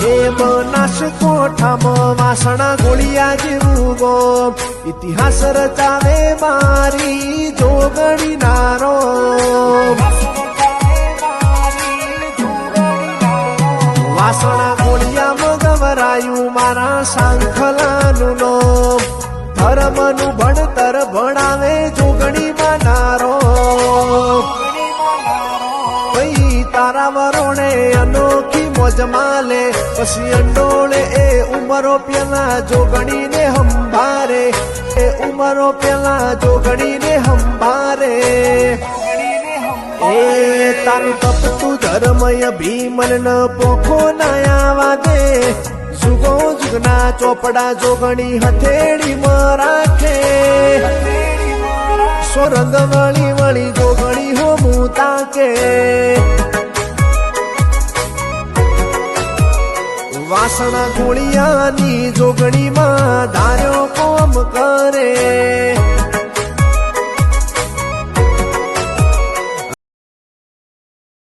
હે બનાસકોઠામાં વાસણા ગોળિયા જેવું ગોમ ઇતિહાસ રચાવે મારી જોગણી નારો વાસણા ગોળિયામાં ગવરાયું મારા સાંખલાનું નોમ ધર્મનું ભણતર ભણાવે જોગણી નારો તારા વરોણે અનોખી મોજ માલે પછી અંડોળે એ ઉમરો પેલા જોગણીને હંભારે એ ઉમરો પેલા જોગણીને હંભારે એ તારું તપતું ધર્મય ભીમન ન પોખો નાયા દે જુગો જુગના ચોપડા જોગણી હથેળીમાં રાખે સોરંગ વળી વળી જોગણી હો મુતા કે વાસણા ગોળિયાની જોગણીમાં ધાર્યો કોમ કરે